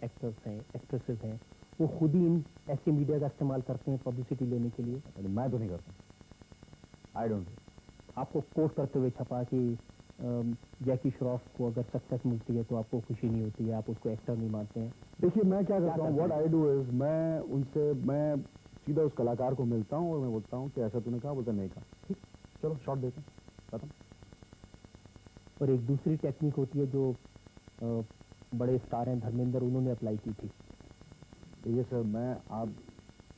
Actors हैं, actresses हैं, वो खुद ही इन ऐसे मीडिया का इस्तेमाल करते हैं पब्लिसिटी लेने के लिए? मैं तो नहीं करता, आई डोंट। आपको कोट करते हुए छपा कि जैकी श्रॉफ को अगर सक्सेस मिलती है तो आपको खुशी नहीं होती है, आप उसको एक्टर नहीं मानते हैं? देखिए मैं क्या करता हूँ, व्हाट आई डू इज मैं सीधा उस कलाकार को मिलता हूँ और मैं बोलता हूँ कि ऐसा तूने कहा, बोलता नहीं कहा, ठीक, चलो शॉट देते हैं, खत्म। और एक दूसरी टेक्निक होती है जो बड़े स्टार हैं, धर्मेंद्र, उन्होंने अप्लाई की थी। ये सर मैं आप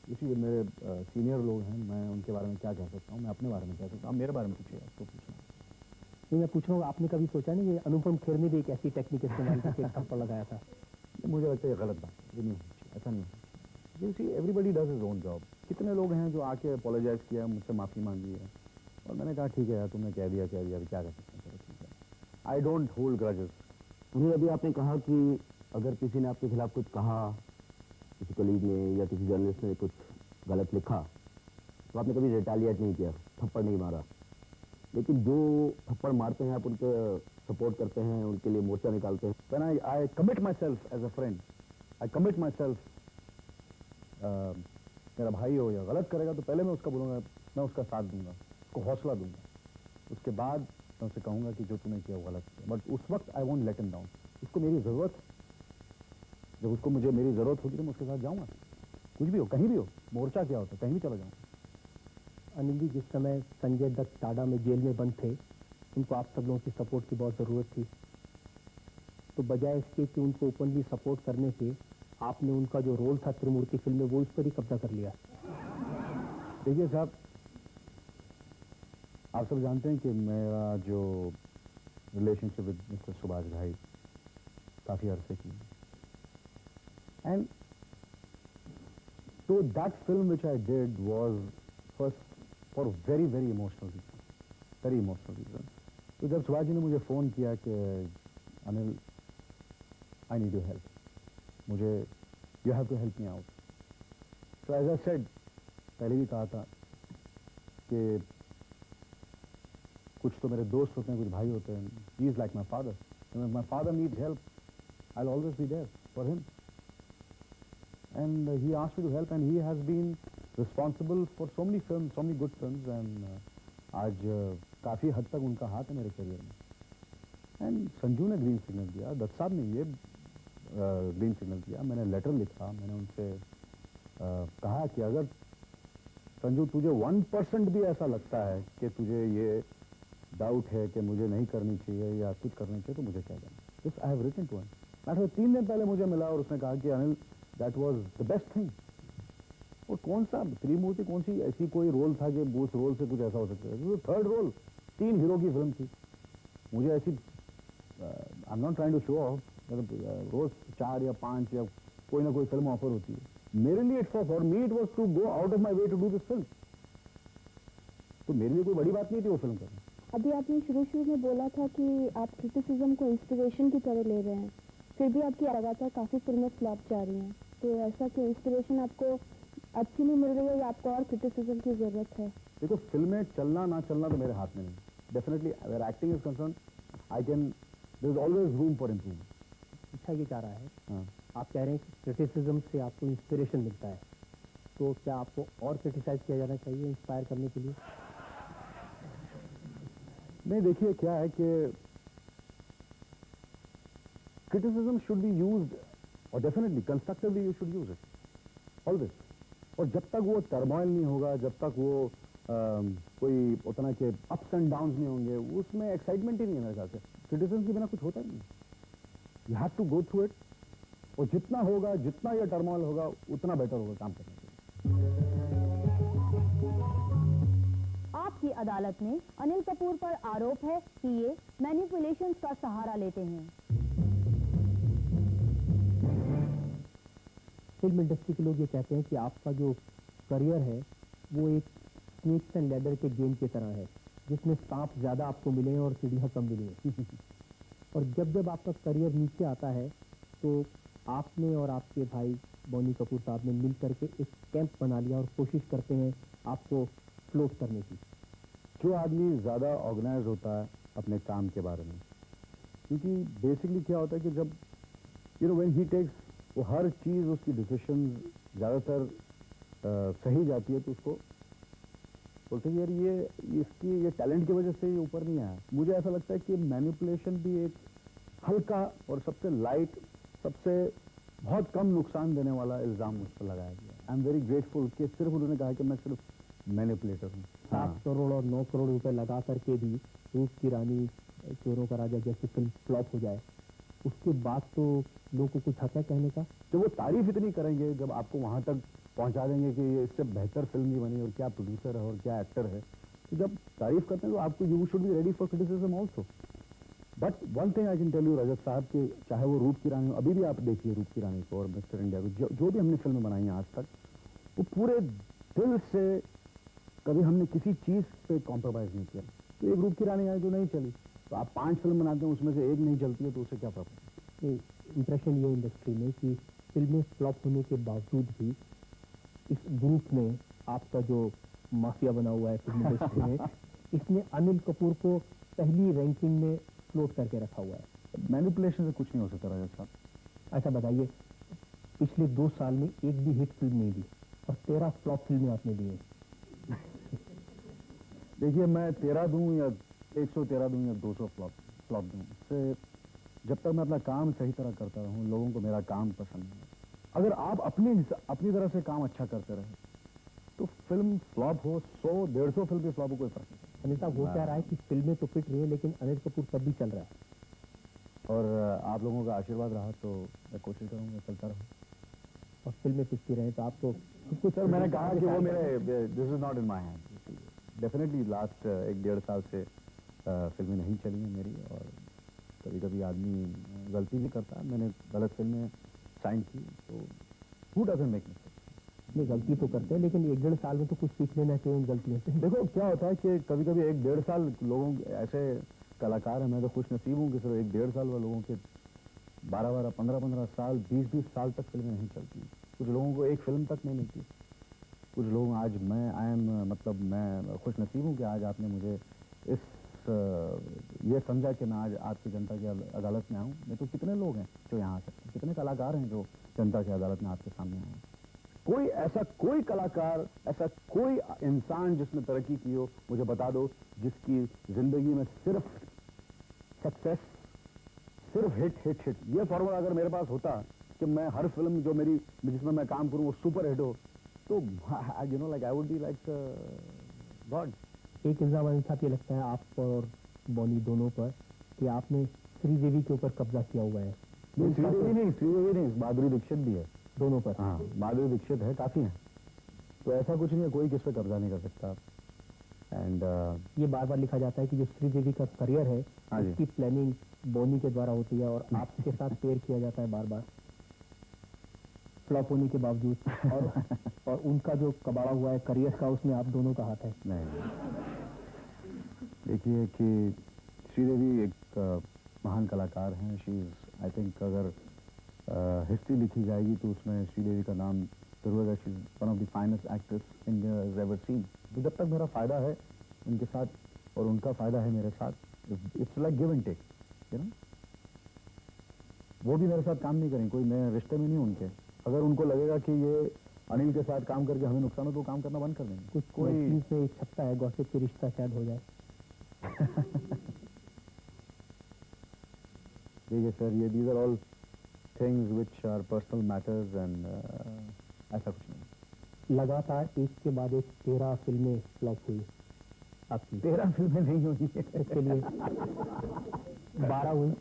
इसी मेरे सीनियर लोग हैं, मैं उनके बारे में क्या कह सकता हूँ, मैं अपने बारे में कह सकता हूँ, आप मेरे बारे में पूछिए, आपको पूछना। नहीं, मैं पूछ रहा हूँ, आपने कभी सोचा नहीं कि अनुपम खेर ने भी एक ऐसी टेक्निक इस्तेमाल करके थप्पड़ लगाया था? मुझे लगता है ये गलत बात है, ये नहीं होनी चाहिए, ऐसा नहीं होना चाहिए। You see everybody does his own job. कितने लोग हैं जो आके अपोलोजाइज किया, मुझसे माफ़ी मांगी है और मैंने कहा ठीक है यार, तुमने कह दिया अभी क्या कर सकते हैं, चलो ठीक है। I don't hold grudges. नहीं, अभी आपने कहा कि अगर किसी ने आपके खिलाफ कुछ कहा, किसी कलीग ने या किसी जर्नलिस्ट ने कुछ गलत लिखा, तो आपने कभी रिटेलिएट नहीं किया, थप्पड़ नहीं मारा। लेकिन जो थप्पड़ मारते हैं आप उनके सपोर्ट करते हैं, उनके लिए मोर्चा निकालते हैं। When I commit myself as a friend, I commit myself, मेरा भाई हो या गलत करेगा तो पहले मैं उसका बोलूँगा, मैं उसका साथ दूंगा, उसको हौसला दूंगा, उसके बाद मैं उसे कहूँगा कि जो तूने किया वो गलत किया, बट उस वक्त I won't let him down. उसको मेरी ज़रूरत है, जब उसको मुझे मेरी ज़रूरत होगी तो मैं उसके साथ जाऊँगा, कुछ भी हो, कहीं भी हो, मोर्चा क्या होता है, कहीं भी चला जाऊँगा। अनिल जी, जिस समय संजय दत्त टाडा में जेल में बंद थे, उनको आप सब लोगों की सपोर्ट की बहुत ज़रूरत थी, तो बजाय इसके कि उनको ओपनली सपोर्ट करने के, आपने उनका जो रोल था त्रिमूर्ति फिल्म में, वो उस पर ही कब्जा कर लिया। देखिए साहब, आप सब जानते हैं कि मेरा जो रिलेशनशिप विद मिस्टर सुभाष भाई काफ़ी अरसे की है, and so that film which I did was first for very emotional reason, very emotional reason. तो जब सुभाष जी ने मुझे फ़ोन किया कि Anil, I need your help, मुझे you have to help me out. So as I said, पहले भी कहा था कि कुछ तो मेरे दोस्त होते हैं, कुछ भाई होते हैं. He is like my father. And if my father needs help, I'll always be there for him. And he asked me to help, and he has been responsible for so many films, so many good films, and आज काफ़ी हद तक उनका हाथ है मेरे career में. And Sanju ने ग्रीन सिग्नल दिया, दत्त साहब ने ये ग्रीन सिग्नल दिया, मैंने लेटर लिखा, मैंने उनसे कहा कि अगर संजू तुझे 1% भी ऐसा लगता है कि तुझे ये डाउट है कि मुझे नहीं करनी चाहिए या कुछ करनी चाहिए तो मुझे कह देना. This I have written to him. Matter 3 दिन पहले मुझे मिला और उसने कहा कि Anil that was the best thing. और कौन सा त्रिमूर्ति, कौन सी ऐसी कोई रोल था कि उस रोल से कुछ ऐसा हो सकता है. तो थर्ड रोल, 3 हीरो की फिल्म थी. मुझे ऐसी I am not trying to show off, मतलब रोज 4 या 5 या कोई ना कोई फिल्म ऑफर होती है. मेरे लिए for me it was to go out of my way to do this film. तो मेरे लिए कोई बड़ी बात नहीं थी वो फिल्म करना. अभी आपने शुरू में बोला था कि आप क्रिटिसिज्म को इंस्पिरेशन की तरह ले रहे हैं, फिर भी आपकी लगातार काफ़ी फिल्में फ्लॉप जा रही हैं, तो ऐसा कि इंस्पिरेशन आपको अच्छी नहीं मिल रही है या आपको और क्रिटिसिज्म की ज़रूरत है? देखो, फिल्में चलना ना चलना तो मेरे हाथ में नहीं. डेफिनेटली अगर acting is concern, I can, there is always room for improvement. अच्छा, ये चाह रहा है, हाँ. आप कह रहे हैं कि क्रिटिसिज्म से आपको इंस्पिरेशन मिलता है, तो क्या आपको और क्रिटिसाइज किया जाना चाहिए इंस्पायर करने के लिए? नहीं, देखिए क्या है कि क्रिटिसिज्म शुड बी यूज्ड, और definitely constructively you should use it always. और जब तक वो टर्मोइल नहीं होगा, जब तक वो कोई उतना के अप्स एंड डाउन्स नहीं होंगे, उसमें एक्साइटमेंट ही नहीं है मेरे ख्याल से. क्रिटिसिज्म के बिना कुछ होता ही नहीं. You have to go through it, और जितना होगा, जितना ये टर्मोइल होगा, उतना बेटर होगा काम करने के लिए. आपकी अदालत में अनिल कपूर पर आरोप है कि ये मैनिपुलेशंस का सहारा लेते हैं. फिल्म इंडस्ट्री के लोग ये कहते हैं कि आपका जो करियर है वो एक स्नेक्स एंड लैडर के गेम की तरह है, जिसमें सांप ज़्यादा आपको मिले और चिड़िया कम मिले. और जब जब आपका करियर नीचे आता है तो आपने और आपके भाई बोनी कपूर साहब ने मिल करके एक कैंप बना लिया और कोशिश करते हैं आपको फ्लोट करने की. जो आदमी ज़्यादा ऑर्गेनाइज होता है अपने काम के बारे में, क्योंकि बेसिकली क्या होता है कि जब you know when he takes वो हर चीज़ उसकी डिसीशन ज़्यादातर सही जाती है, तो उसको बोलते हैं यार ये टैलेंट की वजह से ये ऊपर नहीं आया। मुझे ऐसा लगता है कि मैनिपुलेशन भी एक हल्का और सबसे लाइट, सबसे बहुत कम नुकसान देने वाला इल्ज़ाम मुझ पर लगाया गया। आई एम वेरी ग्रेटफुल कि सिर्फ उन्होंने कहा कि मैं सिर्फ मैनिपुलेटर हूँ। 7 करोड़ और 9 करोड़ रुपए लगा करके भी रूप की रानी, चोरों का राजा जैसी फिल्म फ्लॉप हो जाए, उसके बाद तो लोगों को कुछ हक है कहने का। जब वो तारीफ इतनी करेंगे, जब आपको वहां तक पहुंचा देंगे कि ये इससे बेहतर फिल्म नहीं बनी और क्या प्रोड्यूसर है और क्या एक्टर है, तो जब तारीफ करते हैं तो आपको you should be ready for criticism also. But one thing I can tell you Rajat साहब, कि चाहे वो रूप की रानी, अभी भी आप देखिए रूप की रानी को और मिस्टर इंडिया को, जो भी हमने फिल्में बनाई हैं आज तक, वो पूरे दिल से कभी हमने किसी चीज पे कॉम्प्रोमाइज नहीं किया। तो एक रूप की रानी है जो नहीं चली, तो आप 5 फिल्म बनाते हैं, उसमें से एक नहीं चलती है, तो उससे क्या प्रॉब्लम? इंप्रेशन ये इंडस्ट्री में कि फिल्में फ्लॉप होने के बावजूद भी इस ग्रुप ने, आपका जो माफिया बना हुआ है फिल्म इंडस्ट्री में, इसने अनिल कपूर को पहली रैंकिंग में फ्लोट करके रखा हुआ है। मैनिपुलेशन से कुछ नहीं हो सकता रजत साहब। अच्छा बताइए, पिछले 2 साल में एक भी हिट फिल्म नहीं दी और 13 फ्लॉप फिल्में आपने दी हैं। देखिए, मैं 13 दूं या 113 दूं या 200 फ्लॉप दूं, से जब तक मैं अपना काम सही तरह करता रहूं, लोगों को मेरा काम पसंद है। अगर आप अपनी तरह से काम अच्छा करते रहे, तो फिल्म फ्लॉप हो, 100-150 फिल्म भी फ्लॉप हो, कोई फर्क नहीं। अनिल साहब, हो क्या रहा है कि फिल्में तो फिट रही है लेकिन अनिल कपूर तब भी चल रहा है। और आप लोगों का आशीर्वाद रहा तो मैं कोशिश करूंगा चलता रहूं। और फिल्में पिटती रहे तो आपको कुछ सर, मैंने कहा कि वो मेरे, this is not in my hand. Definitely last 1-1.5 साल से फिल्में नहीं चली हैं मेरी, और कभी कभी आदमी गलती भी करता है। मैंने गलत फिल्में साइन की, तो हु डजंट मेक मिस्टेक? नहीं, गलती तो करते हैं, लेकिन 1-1.5 साल में तो कुछ सीख लेना चाहिए उन गलतियों से। देखो क्या होता है कि कभी कभी 1-1.5 साल लोगों, ऐसे कलाकार हैं, मैं तो खुश नसीब हूँ कि सिर्फ 1-1.5 साल वाले लोगों के 12-12, 15-15 साल, 20-20 साल तक फिल्में नहीं चलती। कुछ लोगों को एक फिल्म तक नहीं मिलती। कुछ लोग, आज मैं खुश नसीब हूँ कि आज आपने मुझे ये समझा कि मैं आज आपकी जनता की अदालत में आऊँ। नहीं तो कितने लोग हैं जो यहाँ आ सकते हैं, कितने कलाकार हैं जो जनता की अदालत में आपके सामने आए। कोई कलाकार, ऐसा कोई इंसान जिसने तरक्की की हो, मुझे बता दो, जिसकी जिंदगी में सिर्फ सक्सेस, सिर्फ हिट, ये फॉर्मूला अगर मेरे पास होता कि मैं हर फिल्म जो मेरी, जिसमें मैं काम करूं वो सुपर हिट हो, तो you know, like I would be like God. एक इल्जाम अनिल साहब ये लगता है आप पर और बॉनी दोनों पर कि आपने श्रीदेवी के ऊपर कब्जा किया हुआ है। श्रीदेवी नहीं, माधुरी दीक्षित भी है। दोनों पर? हाँ, माधुरी दीक्षित है, काफी है। तो ऐसा कुछ नहीं है, कोई किस पे कब्जा नहीं कर सकता। एंड ये बार बार लिखा जाता है कि जो श्रीदेवी का करियर है, हाँ जी, उसकी प्लानिंग बॉनी के द्वारा होती है और आपके साथ पेयर किया जाता है बार बार फ्लॉप होने के बावजूद, और उनका जो कबाड़ा हुआ है करियर का, उसमें आप दोनों का हाथ है। नहीं, देखिए कि श्रीदेवी एक महान कलाकार हैं। शी इज, आई थिंक, अगर हिस्ट्री लिखी जाएगी तो उसमें श्रीदेवी का नाम जरूर है। She is one of the finest actress India has ever seen. तो जब तक मेरा फायदा है उनके साथ और उनका फायदा है मेरे साथ, it's like give and take, you know. वो भी मेरे साथ काम नहीं करेंगे, कोई मैं रिश्ते में नहीं उनके। अगर उनको लगेगा कि ये अनिल के साथ काम करके हमें नुकसान हो, तो काम करना बंद कर देंगे। कुछ कोई से एक छपता है गॉसिप के रिश्ता शायद हो जाए। देखिए सर, ये these are all things which are personal matters, and ऐसा कुछ नहीं। लगातार एक के बाद एक 13 फिल्में फ्लॉप हुई आपकी। 13 फिल्में नहीं हुई इसके लिए 12 हुई।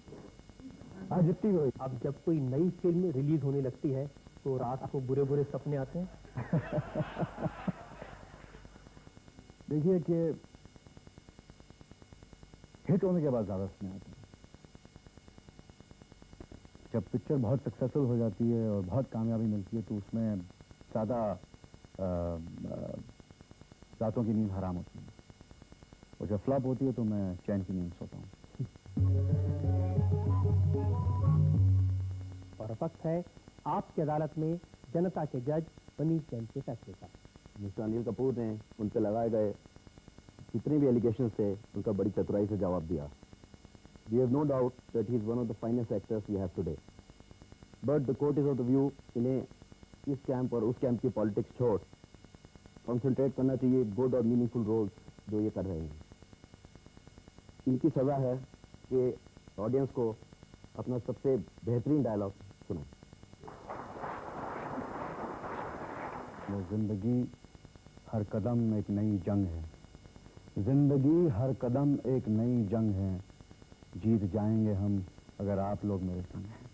हाँ, जितनी हुई। अब जब कोई नई फिल्म रिलीज होने लगती है तो रात को बुरे बुरे सपने आते हैं। देखिए कि हिट होने के बाद ज्यादा सपने आते हैं। जब पिक्चर बहुत सक्सेसफुल हो जाती है और बहुत कामयाबी मिलती है, तो उसमें ज्यादा रातों की नींद हराम होती है, और जब फ्लॉप होती है तो मैं चैन की नींद सोता हूँ। और वक्त है आपकी अदालत में जनता के जज मनीष जैन के फैसले का। मिस्टर अनिल कपूर ने उन पर लगाए गए जितने भी एलिगेशन थे, उनका बड़ी चतुराई से जवाब दिया। We have no doubt that he is one of the finest actors we have today. But the court is of the view इन्हें इस कैंप और उस कैंप की पॉलिटिक्स छोड़ कंसंट्रेट करना चाहिए गुड और मीनिंगफुल रोल्स जो ये कर रहे हैं। इनकी सजा है कि ऑडियंस को अपना सबसे बेहतरीन डायलॉग सुनाएं। वो जिंदगी हर कदम एक नई जंग है, जिंदगी हर कदम एक नई जंग है, जीत जाएंगे हम अगर आप लोग मेरे संग हैं।